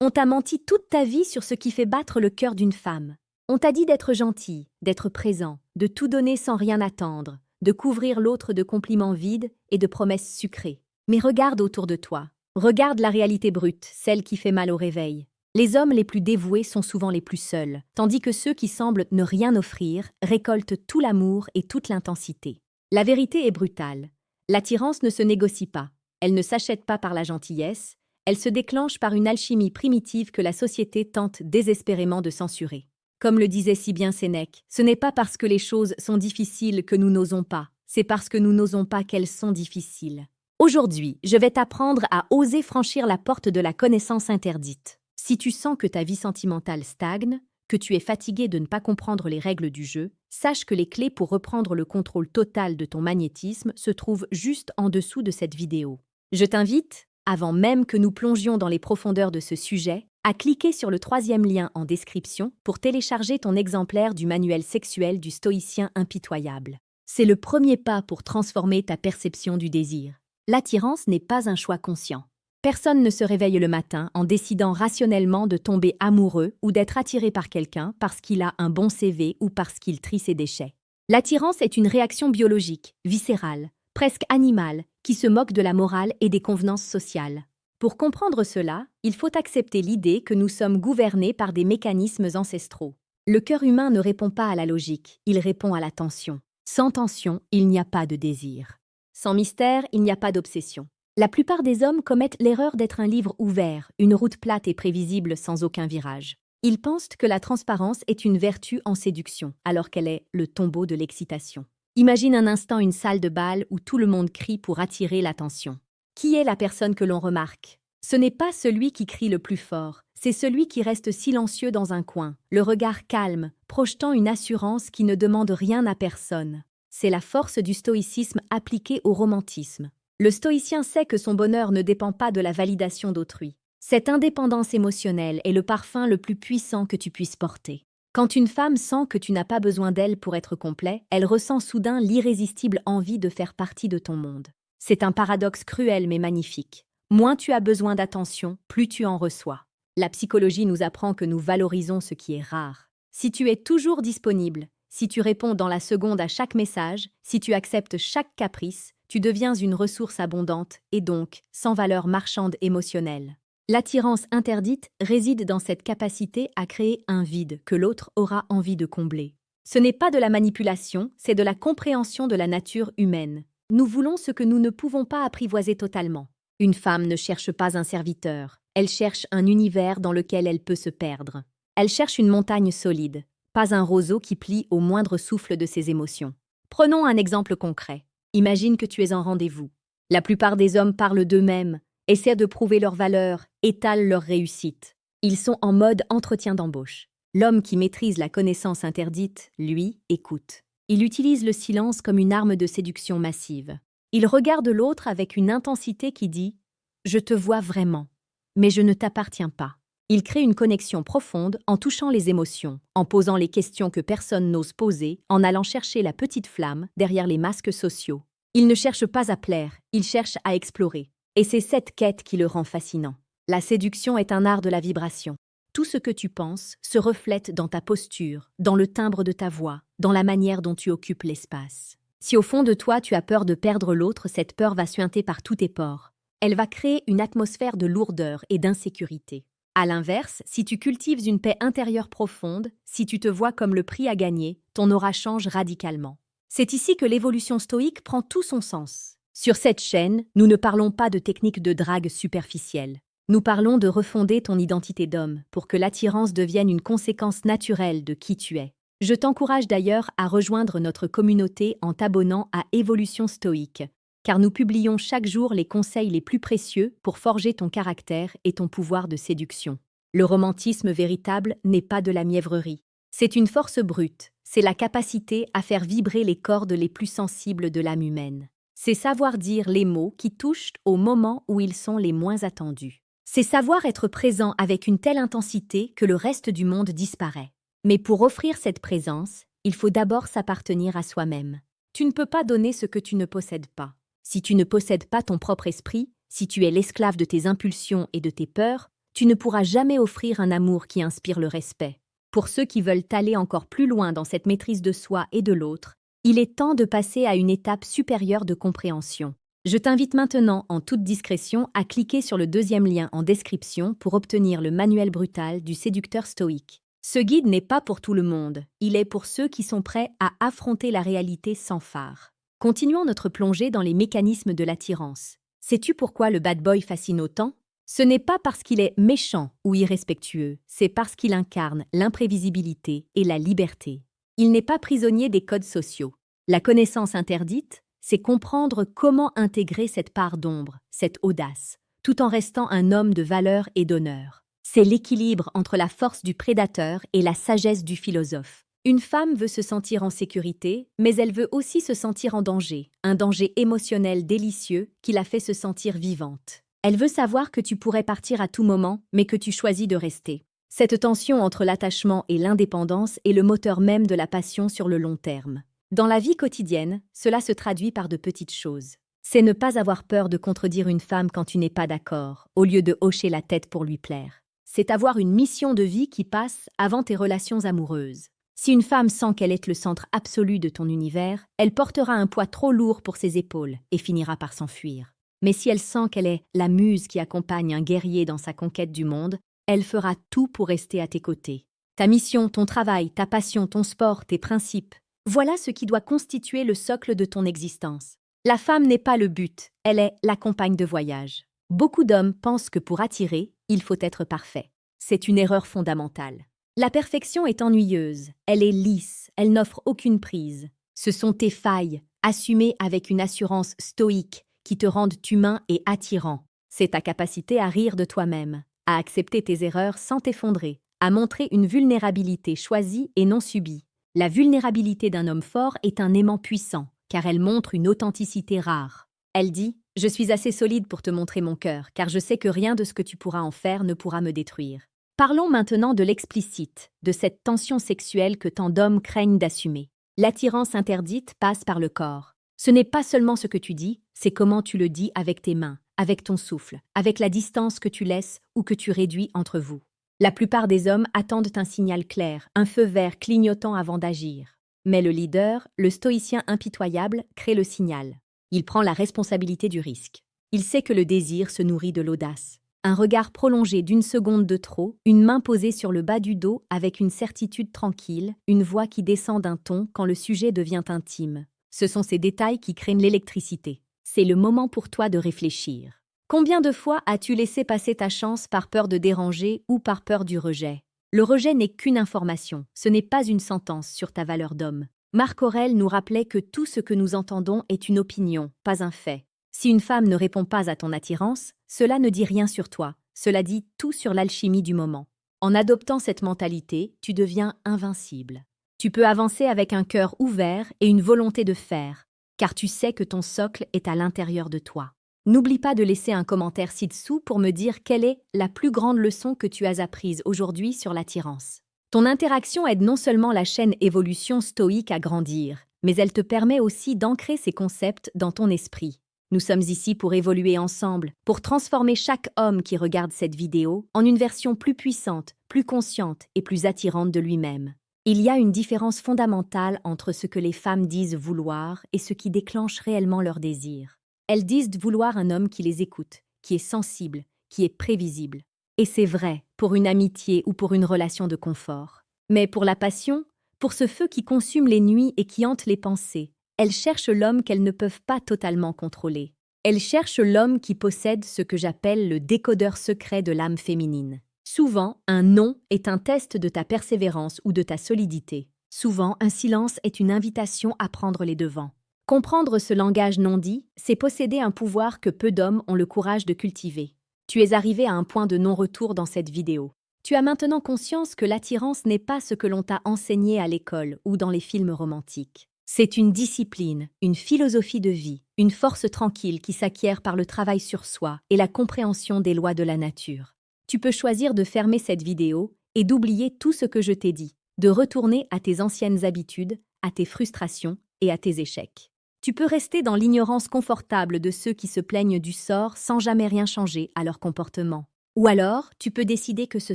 On t'a menti toute ta vie sur ce qui fait battre le cœur d'une femme. On t'a dit d'être gentil, d'être présent, de tout donner sans rien attendre, de couvrir l'autre de compliments vides et de promesses sucrées. Mais regarde autour de toi. Regarde la réalité brute, celle qui fait mal au réveil. Les hommes les plus dévoués sont souvent les plus seuls, tandis que ceux qui semblent ne rien offrir récoltent tout l'amour et toute l'intensité. La vérité est brutale. L'attirance ne se négocie pas. Elle ne s'achète pas par la gentillesse. Elle se déclenche par une alchimie primitive que la société tente désespérément de censurer. Comme le disait si bien Sénèque, ce n'est pas parce que les choses sont difficiles que nous n'osons pas, c'est parce que nous n'osons pas qu'elles sont difficiles. Aujourd'hui, je vais t'apprendre à oser franchir la porte de la connaissance interdite. Si tu sens que ta vie sentimentale stagne, que tu es fatigué de ne pas comprendre les règles du jeu, sache que les clés pour reprendre le contrôle total de ton magnétisme se trouvent juste en dessous de cette vidéo. Je t'invite, avant même que nous plongions dans les profondeurs de ce sujet, à cliquer sur le 3e lien en description pour télécharger ton exemplaire du manuel sexuel du stoïcien impitoyable. C'est le premier pas pour transformer ta perception du désir. L'attirance n'est pas un choix conscient. Personne ne se réveille le matin en décidant rationnellement de tomber amoureux ou d'être attiré par quelqu'un parce qu'il a un bon CV ou parce qu'il trie ses déchets. L'attirance est une réaction biologique, viscérale, presque animale, qui se moque de la morale et des convenances sociales. Pour comprendre cela, il faut accepter l'idée que nous sommes gouvernés par des mécanismes ancestraux. Le cœur humain ne répond pas à la logique, il répond à la tension. Sans tension, il n'y a pas de désir. Sans mystère, il n'y a pas d'obsession. La plupart des hommes commettent l'erreur d'être un livre ouvert, une route plate et prévisible sans aucun virage. Ils pensent que la transparence est une vertu en séduction, alors qu'elle est le tombeau de l'excitation. Imagine un instant une salle de bal où tout le monde crie pour attirer l'attention. Qui est la personne que l'on remarque? Ce n'est pas celui qui crie le plus fort, c'est celui qui reste silencieux dans un coin, le regard calme, projetant une assurance qui ne demande rien à personne. C'est la force du stoïcisme appliquée au romantisme. Le stoïcien sait que son bonheur ne dépend pas de la validation d'autrui. Cette indépendance émotionnelle est le parfum le plus puissant que tu puisses porter. Quand une femme sent que tu n'as pas besoin d'elle pour être complet, elle ressent soudain l'irrésistible envie de faire partie de ton monde. C'est un paradoxe cruel mais magnifique. Moins tu as besoin d'attention, plus tu en reçois. La psychologie nous apprend que nous valorisons ce qui est rare. Si tu es toujours disponible, si tu réponds dans la seconde à chaque message, si tu acceptes chaque caprice, tu deviens une ressource abondante et donc sans valeur marchande émotionnelle. L'attirance interdite réside dans cette capacité à créer un vide que l'autre aura envie de combler. Ce n'est pas de la manipulation, c'est de la compréhension de la nature humaine. Nous voulons ce que nous ne pouvons pas apprivoiser totalement. Une femme ne cherche pas un serviteur, elle cherche un univers dans lequel elle peut se perdre. Elle cherche une montagne solide, pas un roseau qui plie au moindre souffle de ses émotions. Prenons un exemple concret. Imagine que tu es en rendez-vous. La plupart des hommes parlent d'eux-mêmes, essaient de prouver leur valeur, étalent leur réussite. Ils sont en mode entretien d'embauche. L'homme qui maîtrise la connaissance interdite, lui, écoute. Il utilise le silence comme une arme de séduction massive. Il regarde l'autre avec une intensité qui dit « Je te vois vraiment, mais je ne t'appartiens pas ». Il crée une connexion profonde en touchant les émotions, en posant les questions que personne n'ose poser, en allant chercher la petite flamme derrière les masques sociaux. Il ne cherche pas à plaire, il cherche à explorer. Et c'est cette quête qui le rend fascinant. La séduction est un art de la vibration. Tout ce que tu penses se reflète dans ta posture, dans le timbre de ta voix, dans la manière dont tu occupes l'espace. Si au fond de toi tu as peur de perdre l'autre, cette peur va suinter par tous tes pores. Elle va créer une atmosphère de lourdeur et d'insécurité. À l'inverse, si tu cultives une paix intérieure profonde, si tu te vois comme le prix à gagner, ton aura change radicalement. C'est ici que l'évolution stoïque prend tout son sens. Sur cette chaîne, nous ne parlons pas de techniques de drague superficielles. Nous parlons de refonder ton identité d'homme pour que l'attirance devienne une conséquence naturelle de qui tu es. Je t'encourage d'ailleurs à rejoindre notre communauté en t'abonnant à Évolution Stoïque, car nous publions chaque jour les conseils les plus précieux pour forger ton caractère et ton pouvoir de séduction. Le romantisme véritable n'est pas de la mièvrerie. C'est une force brute, c'est la capacité à faire vibrer les cordes les plus sensibles de l'âme humaine. C'est savoir dire les mots qui touchent au moment où ils sont les moins attendus. C'est savoir être présent avec une telle intensité que le reste du monde disparaît. Mais pour offrir cette présence, il faut d'abord s'appartenir à soi-même. Tu ne peux pas donner ce que tu ne possèdes pas. Si tu ne possèdes pas ton propre esprit, si tu es l'esclave de tes impulsions et de tes peurs, tu ne pourras jamais offrir un amour qui inspire le respect. Pour ceux qui veulent aller encore plus loin dans cette maîtrise de soi et de l'autre, il est temps de passer à une étape supérieure de compréhension. Je t'invite maintenant, en toute discrétion, à cliquer sur le deuxième lien en description pour obtenir le manuel brutal du séducteur stoïque. Ce guide n'est pas pour tout le monde, il est pour ceux qui sont prêts à affronter la réalité sans phare. Continuons notre plongée dans les mécanismes de l'attirance. Sais-tu pourquoi le bad boy fascine autant ? Ce n'est pas parce qu'il est méchant ou irrespectueux, c'est parce qu'il incarne l'imprévisibilité et la liberté. Il n'est pas prisonnier des codes sociaux. La connaissance interdite, c'est comprendre comment intégrer cette part d'ombre, cette audace, tout en restant un homme de valeur et d'honneur. C'est l'équilibre entre la force du prédateur et la sagesse du philosophe. Une femme veut se sentir en sécurité, mais elle veut aussi se sentir en danger, un danger émotionnel délicieux qui la fait se sentir vivante. Elle veut savoir que tu pourrais partir à tout moment, mais que tu choisis de rester. Cette tension entre l'attachement et l'indépendance est le moteur même de la passion sur le long terme. Dans la vie quotidienne, cela se traduit par de petites choses. C'est ne pas avoir peur de contredire une femme quand tu n'es pas d'accord, au lieu de hocher la tête pour lui plaire. C'est avoir une mission de vie qui passe avant tes relations amoureuses. Si une femme sent qu'elle est le centre absolu de ton univers, elle portera un poids trop lourd pour ses épaules et finira par s'enfuir. Mais si elle sent qu'elle est la muse qui accompagne un guerrier dans sa conquête du monde, elle fera tout pour rester à tes côtés. Ta mission, ton travail, ta passion, ton sport, tes principes, voilà ce qui doit constituer le socle de ton existence. La femme n'est pas le but, elle est la compagne de voyage. Beaucoup d'hommes pensent que pour attirer, il faut être parfait. C'est une erreur fondamentale. La perfection est ennuyeuse, elle est lisse, elle n'offre aucune prise. Ce sont tes failles, assumées avec une assurance stoïque, qui te rendent humain et attirant. C'est ta capacité à rire de toi-même, à accepter tes erreurs sans t'effondrer, à montrer une vulnérabilité choisie et non subie. La vulnérabilité d'un homme fort est un aimant puissant, car elle montre une authenticité rare. Elle dit « Je suis assez solide pour te montrer mon cœur, car je sais que rien de ce que tu pourras en faire ne pourra me détruire. » Parlons maintenant de l'explicite, de cette tension sexuelle que tant d'hommes craignent d'assumer. L'attirance interdite passe par le corps. Ce n'est pas seulement ce que tu dis, c'est comment tu le dis avec tes mains, avec ton souffle, avec la distance que tu laisses ou que tu réduis entre vous. La plupart des hommes attendent un signal clair, un feu vert clignotant avant d'agir. Mais le leader, le stoïcien impitoyable, crée le signal. Il prend la responsabilité du risque. Il sait que le désir se nourrit de l'audace. Un regard prolongé d'une seconde de trop, une main posée sur le bas du dos avec une certitude tranquille, une voix qui descend d'un ton quand le sujet devient intime. Ce sont ces détails qui créent l'électricité. C'est le moment pour toi de réfléchir. Combien de fois as-tu laissé passer ta chance par peur de déranger ou par peur du rejet ? Le rejet n'est qu'une information, ce n'est pas une sentence sur ta valeur d'homme. Marc Aurèle nous rappelait que tout ce que nous entendons est une opinion, pas un fait. Si une femme ne répond pas à ton attirance, cela ne dit rien sur toi, cela dit tout sur l'alchimie du moment. En adoptant cette mentalité, tu deviens invincible. Tu peux avancer avec un cœur ouvert et une volonté de faire, car tu sais que ton socle est à l'intérieur de toi. N'oublie pas de laisser un commentaire ci-dessous pour me dire quelle est la plus grande leçon que tu as apprise aujourd'hui sur l'attirance. Ton interaction aide non seulement la chaîne évolution stoïque à grandir, mais elle te permet aussi d'ancrer ces concepts dans ton esprit. Nous sommes ici pour évoluer ensemble, pour transformer chaque homme qui regarde cette vidéo en une version plus puissante, plus consciente et plus attirante de lui-même. Il y a une différence fondamentale entre ce que les femmes disent vouloir et ce qui déclenche réellement leur désir. Elles disent vouloir un homme qui les écoute, qui est sensible, qui est prévisible. Et c'est vrai, pour une amitié ou pour une relation de confort. Mais pour la passion, pour ce feu qui consume les nuits et qui hante les pensées, elles cherchent l'homme qu'elles ne peuvent pas totalement contrôler. Elles cherchent l'homme qui possède ce que j'appelle le décodeur secret de l'âme féminine. Souvent, un non est un test de ta persévérance ou de ta solidité. Souvent, un silence est une invitation à prendre les devants. Comprendre ce langage non dit, c'est posséder un pouvoir que peu d'hommes ont le courage de cultiver. Tu es arrivé à un point de non-retour dans cette vidéo. Tu as maintenant conscience que l'attirance n'est pas ce que l'on t'a enseigné à l'école ou dans les films romantiques. C'est une discipline, une philosophie de vie, une force tranquille qui s'acquiert par le travail sur soi et la compréhension des lois de la nature. Tu peux choisir de fermer cette vidéo et d'oublier tout ce que je t'ai dit, de retourner à tes anciennes habitudes, à tes frustrations et à tes échecs. Tu peux rester dans l'ignorance confortable de ceux qui se plaignent du sort sans jamais rien changer à leur comportement. Ou alors, tu peux décider que ce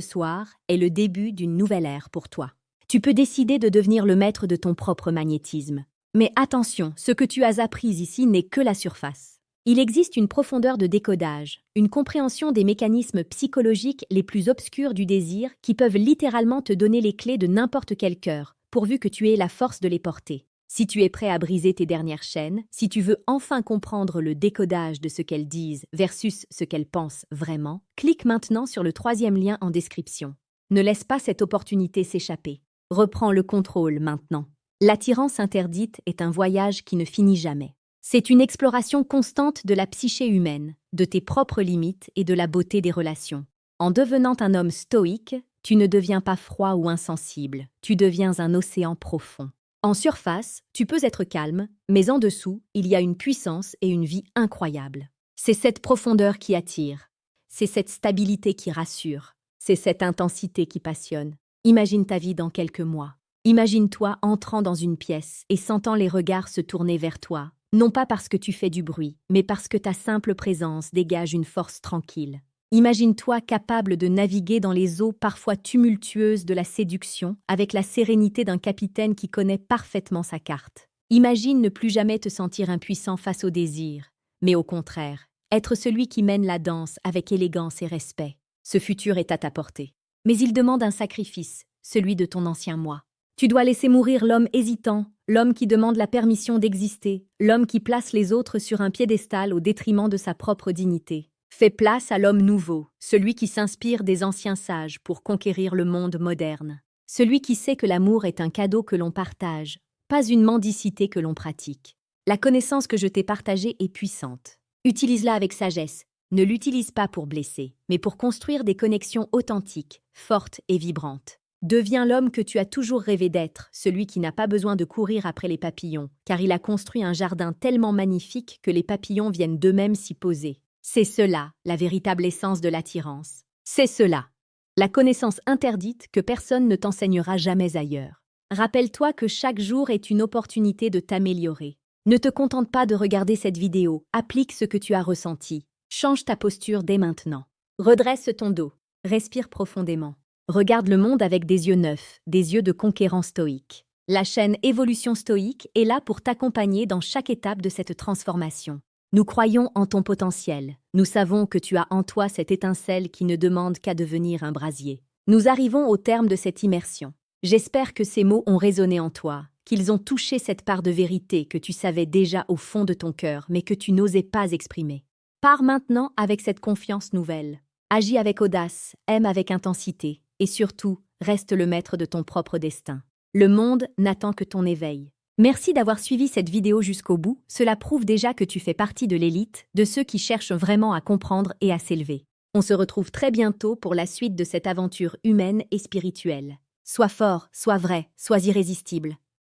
soir est le début d'une nouvelle ère pour toi. Tu peux décider de devenir le maître de ton propre magnétisme. Mais attention, ce que tu as appris ici n'est que la surface. Il existe une profondeur de décodage, une compréhension des mécanismes psychologiques les plus obscurs du désir qui peuvent littéralement te donner les clés de n'importe quel cœur, pourvu que tu aies la force de les porter. Si tu es prêt à briser tes dernières chaînes, si tu veux enfin comprendre le décodage de ce qu'elles disent versus ce qu'elles pensent vraiment, clique maintenant sur le 3e lien en description. Ne laisse pas cette opportunité s'échapper. Reprends le contrôle maintenant. L'attirance interdite est un voyage qui ne finit jamais. C'est une exploration constante de la psyché humaine, de tes propres limites et de la beauté des relations. En devenant un homme stoïque, tu ne deviens pas froid ou insensible, tu deviens un océan profond. En surface, tu peux être calme, mais en dessous, il y a une puissance et une vie incroyables. C'est cette profondeur qui attire, c'est cette stabilité qui rassure, c'est cette intensité qui passionne. Imagine ta vie dans quelques mois. Imagine-toi entrant dans une pièce et sentant les regards se tourner vers toi, non pas parce que tu fais du bruit, mais parce que ta simple présence dégage une force tranquille. Imagine-toi capable de naviguer dans les eaux parfois tumultueuses de la séduction avec la sérénité d'un capitaine qui connaît parfaitement sa carte. Imagine ne plus jamais te sentir impuissant face au désir, mais au contraire, être celui qui mène la danse avec élégance et respect. Ce futur est à ta portée. Mais il demande un sacrifice, celui de ton ancien moi. Tu dois laisser mourir l'homme hésitant, l'homme qui demande la permission d'exister, l'homme qui place les autres sur un piédestal au détriment de sa propre dignité. Fais place à l'homme nouveau, celui qui s'inspire des anciens sages pour conquérir le monde moderne. Celui qui sait que l'amour est un cadeau que l'on partage, pas une mendicité que l'on pratique. La connaissance que je t'ai partagée est puissante. Utilise-la avec sagesse. Ne l'utilise pas pour blesser, mais pour construire des connexions authentiques, fortes et vibrantes. Deviens l'homme que tu as toujours rêvé d'être, celui qui n'a pas besoin de courir après les papillons, car il a construit un jardin tellement magnifique que les papillons viennent d'eux-mêmes s'y poser. C'est cela, la véritable essence de l'attirance. C'est cela, la connaissance interdite que personne ne t'enseignera jamais ailleurs. Rappelle-toi que chaque jour est une opportunité de t'améliorer. Ne te contente pas de regarder cette vidéo, applique ce que tu as ressenti. Change ta posture dès maintenant. Redresse ton dos, respire profondément. Regarde le monde avec des yeux neufs, des yeux de conquérant stoïque. La chaîne Évolution Stoïque est là pour t'accompagner dans chaque étape de cette transformation. Nous croyons en ton potentiel. Nous savons que tu as en toi cette étincelle qui ne demande qu'à devenir un brasier. Nous arrivons au terme de cette immersion. J'espère que ces mots ont résonné en toi, qu'ils ont touché cette part de vérité que tu savais déjà au fond de ton cœur, mais que tu n'osais pas exprimer. Pars maintenant avec cette confiance nouvelle. Agis avec audace, aime avec intensité, et surtout, reste le maître de ton propre destin. Le monde n'attend que ton éveil. Merci d'avoir suivi cette vidéo jusqu'au bout, cela prouve déjà que tu fais partie de l'élite, de ceux qui cherchent vraiment à comprendre et à s'élever. On se retrouve très bientôt pour la suite de cette aventure humaine et spirituelle. Sois fort, sois vrai, sois irrésistible.